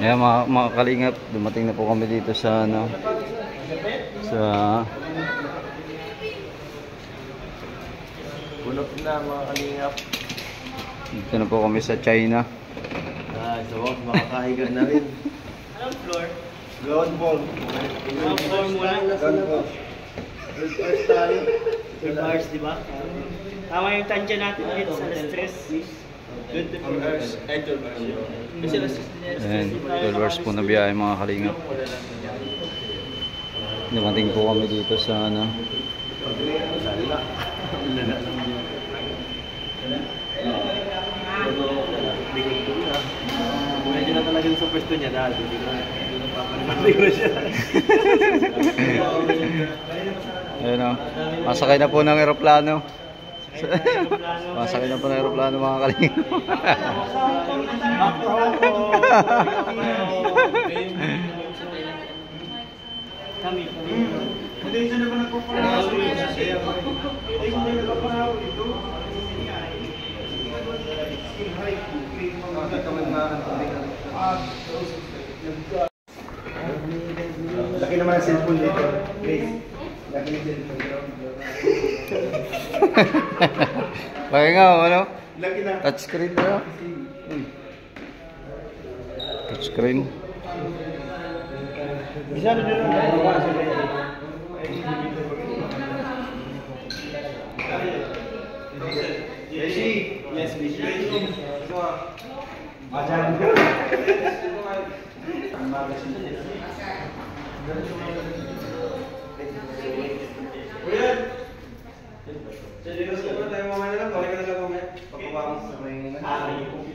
Ayan mga kalingap, dumating na po kami dito sa ano, sa puno na mga kalingap. dito na po kami sa China. So makakahiga na rin. Anong floor? Ground floor. Ground floor muna. Ground floor. First hours tayo. Third hours, di ba? Tama yung tansya natin dito sa stress. 24 hours. Ay, 12 hours. Kasi alas 12 hours po na biyahe mga kalingap. Dumating po kami dito sa ano. Medyo na talaga sa pwesto niya dati. Hindi ko papanimalig siya. Ayun o. Masakay na po ng aeroplano. Masakay na po ng aeroplano mga kalingap. Kami. Hindi siya naman nagpapanaw. Laki naman ang cellphone dito. Please. Laki ng cellphone dito. Bakit nga ano? Laki na. Touchscreen na. Touchscreen. Bisa na din ang yes, Bishi. Ajan. Serius ka tayo mamaya lang, balik ka na lang mamaya. Pagpapakang sa may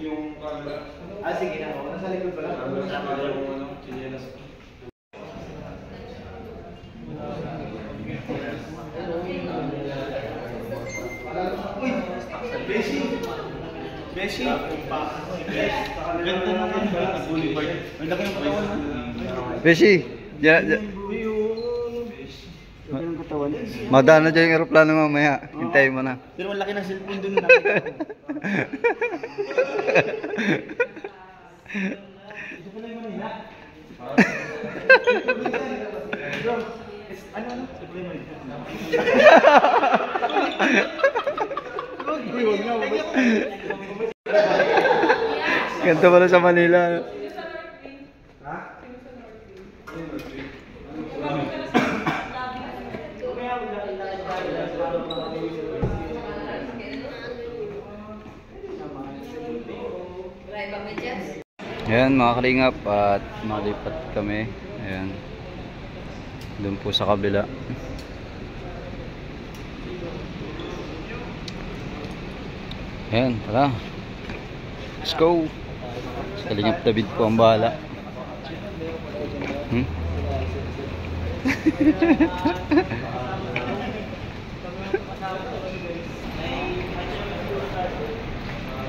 yung camera. Sige na ako. Nasa likod pala. Sama yung ano, chinelas. Uy! Beshi! Beshi! Ganda naman ba? Boulevard. Ang laki ng katawan mo. Beshi! Madaan na dyan yung aeroplano mamaya. Hintayin mo na. Pero malaki ng cellphone dun na. Ito pala yung Manila. Ano? Ito pala yung Manila. Ganito pala sa Manila. Ayan mga kalingap, at malipat kami. Ayan, doon po sa kabila. Ayan, tara, let's go. Kalingap David po ang bahala.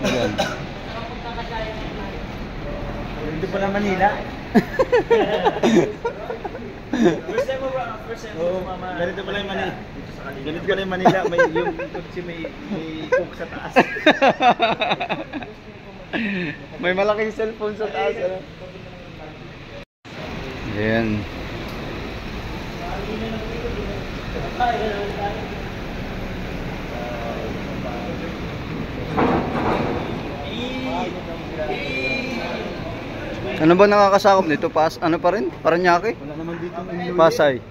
Ayan. Ito pala Manila. First time mo ba? First time mo mama. Ganito pala yung Manila. Ganito pala yung Manila. May yung kutsi may cook sa taas. May malaking cellphone sa taas. Ayan. Ano ba nakakasakop nito? Ano pa rin? Paranaque? Wala naman dito ng Pasay.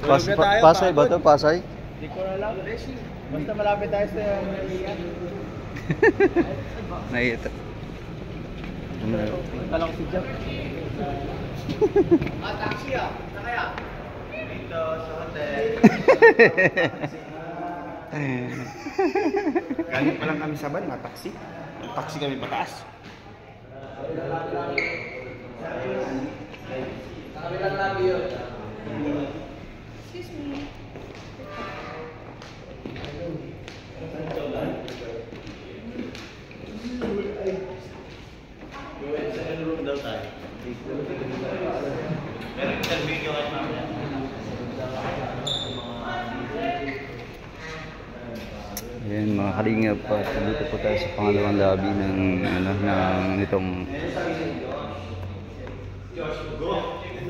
Pasay ba ito? Pasay? Hindi ko alam. Basta malapit tayo sa Nakita. Talang si Jack. Taxi ah. Kaya? Dito sa hotel. Galing pa lang kami sa van, taxi. Taxi kami pataas. Excuse me. Ayan mga kalingap at dito po tayo sa pangalawang lobby ng ano ng nitong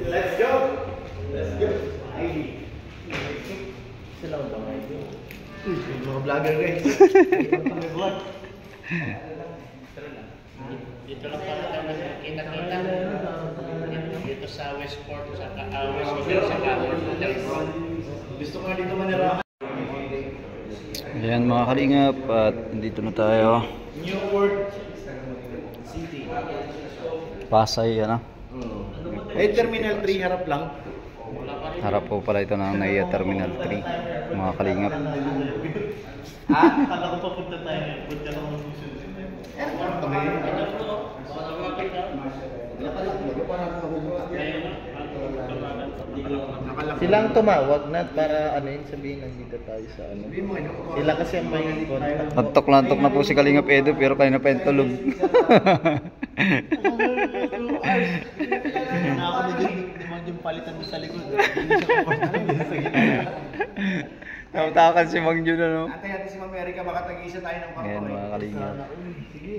Let's go! Let's go! Sila ba ngayon? Uy, mga vlogger guys. Dito lang pala tayo nakikita-kita. Dito sa Westport, sa West Hotel, sa Caward Hotel. Gusto ko dito manira. ayan mga kalingap at dito na tayo. Newport City. Pasay ano. Terminal 3 harap lang. Harap po pala ito ng NAIA Terminal 3 mga kalingap. Kala ko papunta tayo. Punta lang ang susunod. Silang tumawag na para ano yun sabihin nandito tayo sa ano. Sila kasi ang may contact. Antok na po si Kalingap Edo pero kanina pa yung tulog. Ako na dyan, naman yung palitan mo sa likod. Hindi siya comfortable sa gitna. Namatakan si Mang Jun ano. Ate si America, baka tag-isa tayo ng Ayan mga kalingap. Sige.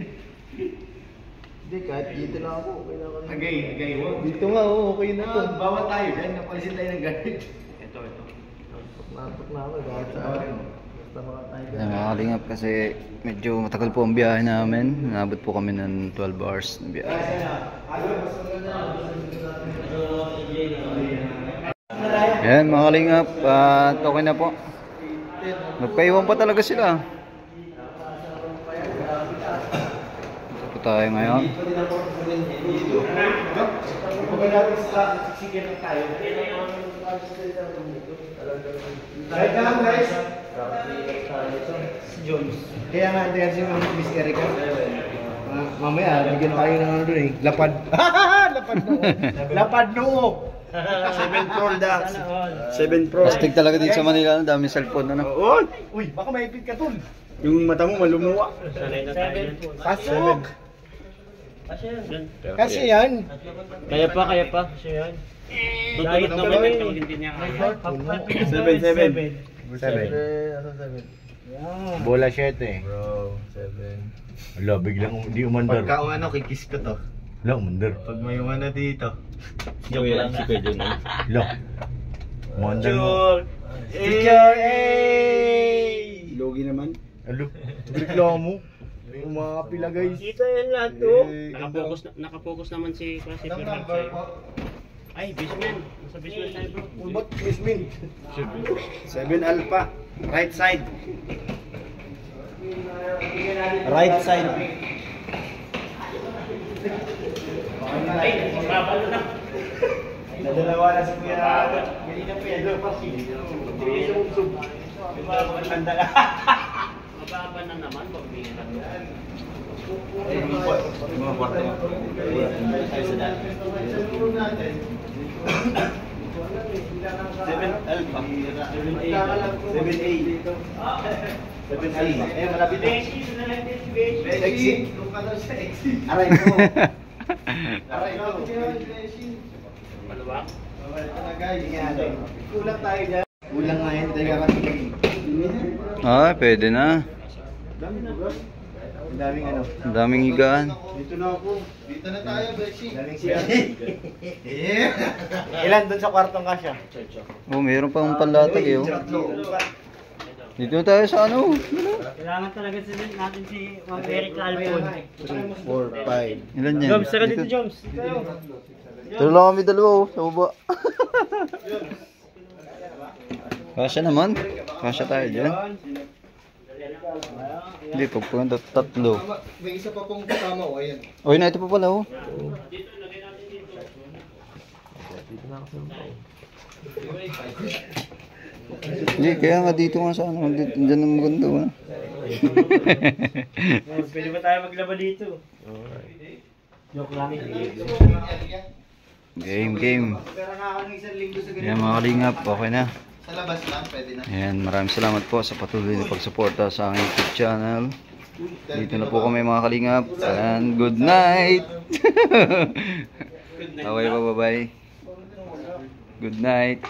Hindi, kahit dito na ako, okay na ako. Agay, wag. Dito nga, okay na to. Bawat tayo dyan, napalisin tayo ng ganit. Ito. Natok na ako, kahit sa akin. Basta mga tayo. Ayan mga kalingap kasi medyo matagal po ang biyahe namin. Nabot po kami ng 12 hours na biyahe. Ayan mga kalingap at okay na po. Nagpaiwan pa talaga sila. Ito po tayo ngayon. Kapag natin sa siksikin tayo. Kahit ka lang guys. Si Jones. Kaya nga hindi kasi yung Miss Erica. Mamaya, bigyan tayo ng ano dun eh. Lapad. Lapad noo. Lapad noo. 7 Pro Dax. 7 Pro. Astig talaga dito sa Manila. Ang daming cellphone ano. Oo. Uy, baka maipit ka tol. Yung mata mo malumuwa. Pasok. Kasi yan. Kaya pa. Siya yan. Tutulog naman yung tawagin din niya. 7. Bola 7 eh. Bro, 7. Wala, biglang di umandar. Pagka ano, kikis ko to. Wala, umandar. Pag may umano dito. Joke lang si Pedro na. Wala. Umandar mo. Picture! Hey! Logi naman. Alo, reklamo. Yung mga pila guys. Kita yan lahat to. Nakapokus naman si Klase Fernan sa'yo. Ay, basement. Nasa basement tayo bro. Ulbot, Miss Min. 7 Alpha. Right side. Right side. Ay, babalo na. Nadalawa na si Kuya. Ganina po yan. Mababa na naman. Pagbigyan na naman. Mga kwarto mo. Tayo sa dati. 7 Alpha. 7A. 7A. Eh, malapit na. Exit. Aray ko. Aray ko. Maluwag. Kulang tayo dyan. Kulang nga yan. Tayo kakatingin. Ah, pwede na. Ang daming ano. Ang daming higaan. Dito na ako. Dito na tayo, Beshi. Daming siya. Ilan dun sa kwartong kasya? Oh, mayroon pang panlatag eh. Oh. Dito na tayo sa ano. Kailangan talaga natin si Ma'am Eric Albion. 3, 4, 5. Ilan yan? Joms, tara dito Joms. Dito lang kami dalawa oh, sa baba. Kasya naman. Kasya tayo dyan. Hindi, pagpunta tatlo. May isa pa pong kasama o, ayan. Oy, na ito pa pala oh. Hindi, kaya nga dito nga sa ano, dyan ang maganda ah. Pwede ba tayo maglaba dito? Joke lang. Game. Pero nga ako ng isang linggo sa Yan mga kalingap, okay na. Sa labas lang, pwede na. Ayan, maraming salamat po sa patuloy na pagsuporta sa aking YouTube channel. Dito na po kami mga kalingap. And good night! Okay, bye-bye. Good night.